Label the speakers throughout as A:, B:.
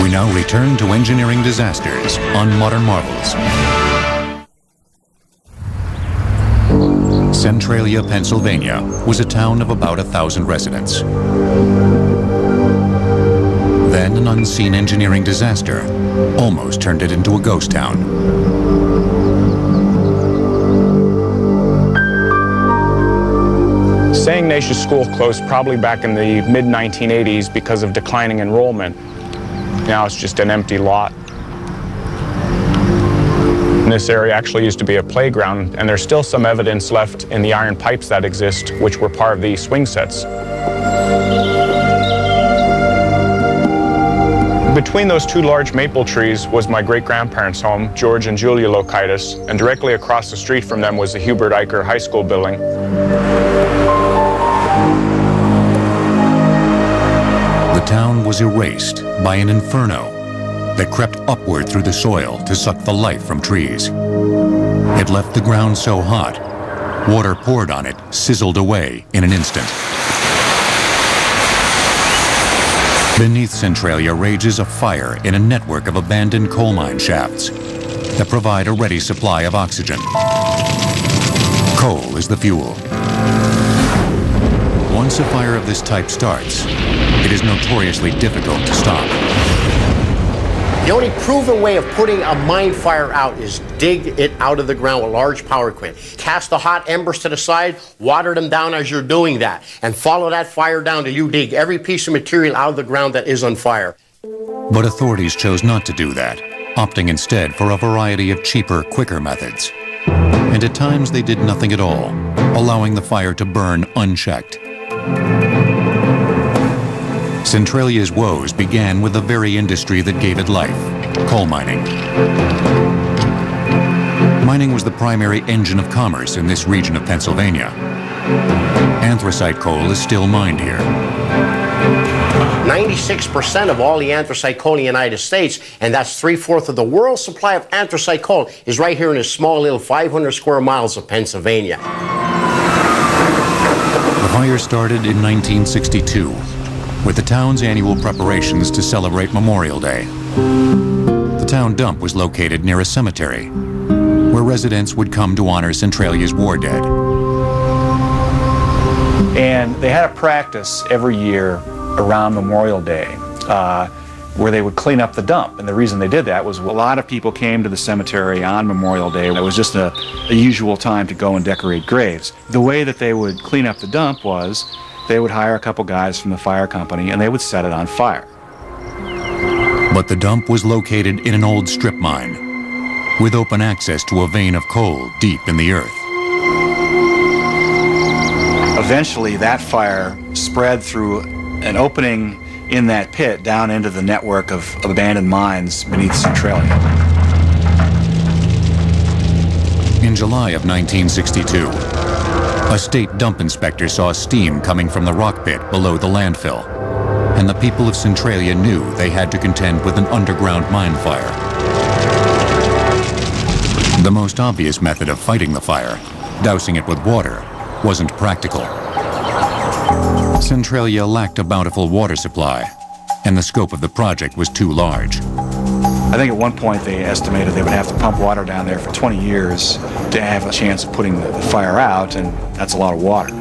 A: We now return to engineering disasters on Modern Marvels. Centralia, Pennsylvania was a town of about 1,000 residents. Then an unseen engineering disaster almost turned it into a ghost town.
B: St. Ignatius School closed probably back in the mid-1980s because of declining enrollment. Now it's just an empty lot. And this area actually used to be a playground, and there's still some evidence left in the iron pipes that exist, which were part of the swing sets. Between those two large maple trees was my great-grandparents' home, George and Julia Lokaitis, and directly across the street from them was the Hubert Eicher High School building.
A: The town was erased by an inferno that crept upward through the soil to suck the life from trees. It left the ground so hot, water poured on it, sizzled away in an instant. Beneath Centralia rages a fire in a network of abandoned coal mine shafts that provide a ready supply of oxygen. Coal is the fuel. Once a fire of this type starts, it is notoriously difficult to stop.
C: The only proven way of putting a mine fire out is dig it out of the ground with large power equipment. Cast the hot embers to the side, water them down as you're doing that, and follow that fire down till you dig every piece of material out of the ground that is on fire.
A: But authorities chose not to do that, opting instead for a variety of cheaper, quicker methods. And at times they did nothing at all, allowing the fire to burn unchecked. Centralia's woes began with the very industry that gave it life, coal mining. Mining was the primary engine of commerce in this region of Pennsylvania. Anthracite coal is still mined here.
C: 96% of all the anthracite coal in the United States, and that's 3/4 of the world's supply of anthracite coal, is right here in this small little 500 square miles of Pennsylvania.
A: The fire started in 1962. With the town's annual preparations to celebrate Memorial Day. The town dump was located near a cemetery, where residents would come to honor Centralia's war dead.
D: And they had a practice every year around Memorial Day where they would clean up the dump. And the reason they did that was a lot of people came to the cemetery on Memorial Day. It was just a usual time to go and decorate graves. The way that they would clean up the dump was they would hire a couple guys from the fire company and they would set it on fire.
A: But the dump was located in an old strip mine with open access to a vein of coal deep in the earth.
D: Eventually that fire spread through an opening in that pit down into the network of abandoned mines beneath Centralia.
A: In July of 1962, a state dump inspector saw steam coming from the rock pit below the landfill, and the people of Centralia knew they had to contend with an underground mine fire. The most obvious method of fighting the fire, dousing it with water, wasn't practical. Centralia lacked a bountiful water supply, and the scope of the project was too large.
D: I think at one point they estimated they would have to pump water down there for 20 years to have a chance of putting the fire out, and that's a lot of water.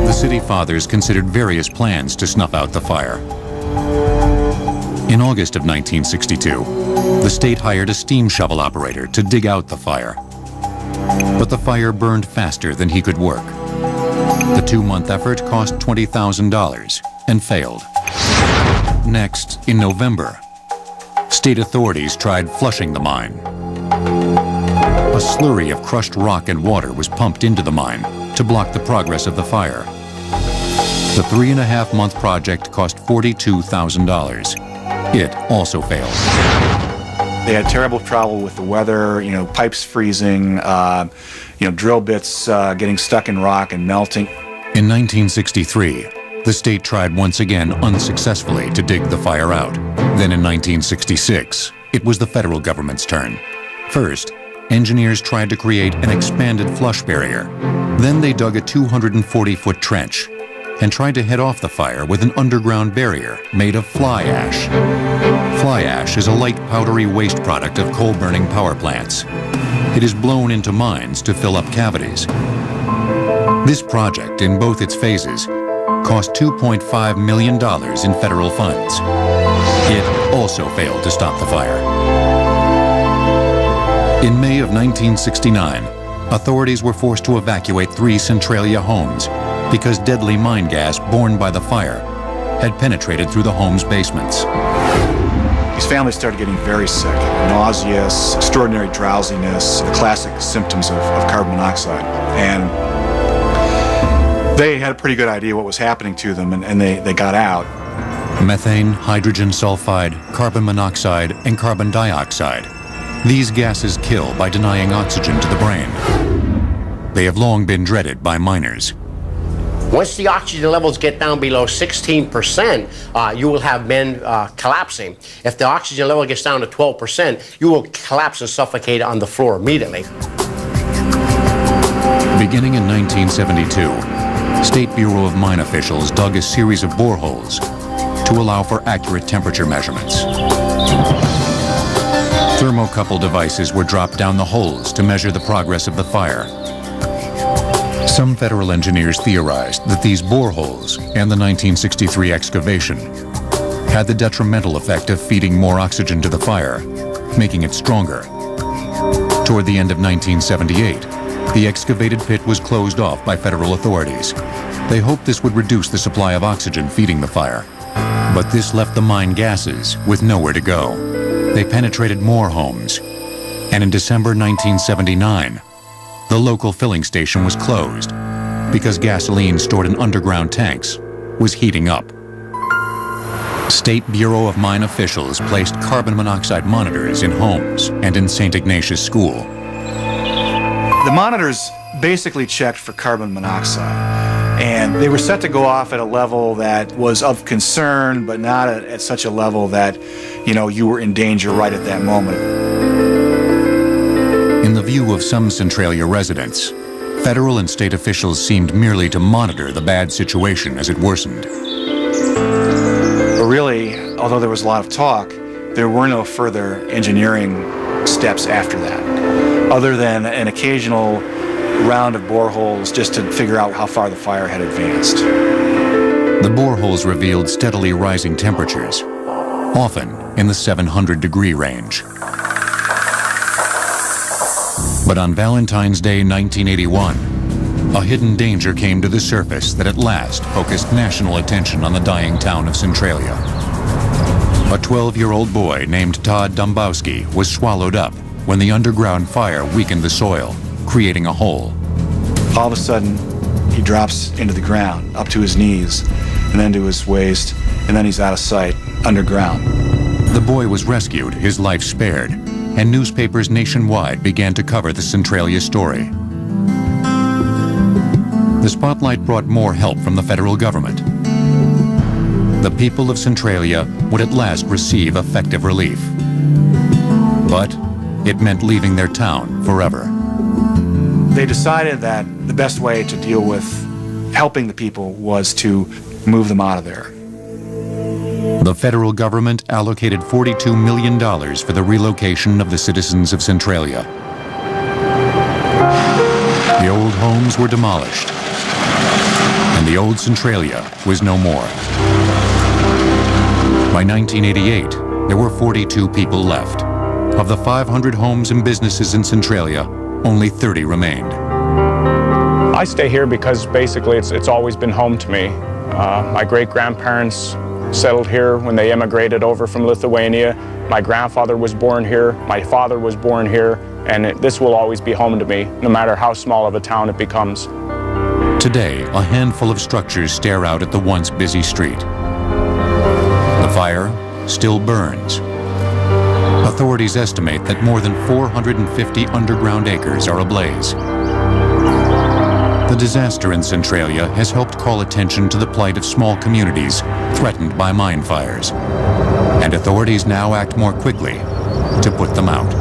A: The city fathers considered various plans to snuff out the fire. In August of 1962, the state hired a steam shovel operator to dig out the fire. But the fire burned faster than he could work. The 2-month effort cost $20,000 and failed. Next, in November, state authorities tried flushing the mine. A slurry of crushed rock and water was pumped into the mine to block the progress of the fire. The 3.5-month project cost $42,000. It also failed.
D: They had terrible trouble with the weather, pipes freezing, drill bits getting stuck in rock and melting.
A: In 1963, the state tried once again unsuccessfully to dig the fire out. Then in 1966, it was the federal government's turn. First, engineers tried to create an expanded flush barrier. Then they dug a 240-foot trench. and tried to head off the fire with an underground barrier made of fly ash. Fly ash is a light powdery waste product of coal-burning power plants. It is blown into mines to fill up cavities. This project, in both its phases, cost $2.5 million in federal funds. It also failed to stop the fire. In May of 1969, authorities were forced to evacuate 3 Centralia homes because deadly mine gas borne by the fire had penetrated through the home's basements.
D: These families started getting very sick, nauseous, extraordinary drowsiness, the classic symptoms of carbon monoxide. And they had a pretty good idea what was happening to them, and they got out.
A: Methane, hydrogen sulfide, carbon monoxide, and carbon dioxide. These gases kill by denying oxygen to the brain. They have long been dreaded by miners.
C: Once the oxygen levels get down below 16%, you will have men collapsing. If the oxygen level gets down to 12%, you will collapse and suffocate on the floor immediately.
A: Beginning in 1972, State Bureau of Mine officials dug a series of boreholes to allow for accurate temperature measurements. Thermocouple devices were dropped down the holes to measure the progress of the fire. Some federal engineers theorized that these boreholes and the 1963 excavation had the detrimental effect of feeding more oxygen to the fire, making it stronger. Toward the end of 1978, the excavated pit was closed off by federal authorities. They hoped this would reduce the supply of oxygen feeding the fire. But this left the mine gases with nowhere to go. They penetrated more homes. And in December 1979, the local filling station was closed because gasoline stored in underground tanks was heating up. State Bureau of Mine officials placed carbon monoxide monitors in homes and in St. Ignatius School.
D: The monitors basically checked for carbon monoxide, and they were set to go off at a level that was of concern, but not at such a level that, you were in danger right at that moment.
A: In the view of some Centralia residents, federal and state officials seemed merely to monitor the bad situation as it worsened.
D: But really, although there was a lot of talk, there were no further engineering steps after that, other than an occasional round of boreholes just to figure out how far the fire had advanced.
A: The boreholes revealed steadily rising temperatures, often in the 700-degree range. But on Valentine's Day 1981, a hidden danger came to the surface that at last focused national attention on the dying town of Centralia. A 12-year-old boy named Todd Dombowski was swallowed up when the underground fire weakened the soil, creating a hole.
D: All of a sudden, he drops into the ground, up to his knees, and then to his waist, and then he's out of sight, underground.
A: The boy was rescued, his life spared, and newspapers nationwide began to cover the Centralia story. The spotlight brought more help from the federal government. The people of Centralia would at last receive effective relief. But it meant leaving their town forever.
D: They decided that the best way to deal with helping the people was to move them out of there.
A: The federal government allocated $42 million for the relocation of the citizens of Centralia. The old homes were demolished, and the old Centralia was no more. By 1988, there were 42 people left. Of the 500 homes and businesses in Centralia, only 30 remained.
B: I stay here because basically it's always been home to me. My great-grandparents settled here when they immigrated over from Lithuania. My grandfather was born here, my father was born here, and this will always be home to me, no matter how small of a town it becomes.
A: Today, a handful of structures stare out at the once busy street. The fire still burns. Authorities estimate that more than 450 underground acres are ablaze. The disaster in Centralia has helped call attention to the plight of small communities threatened by mine fires, and authorities now act more quickly to put them out.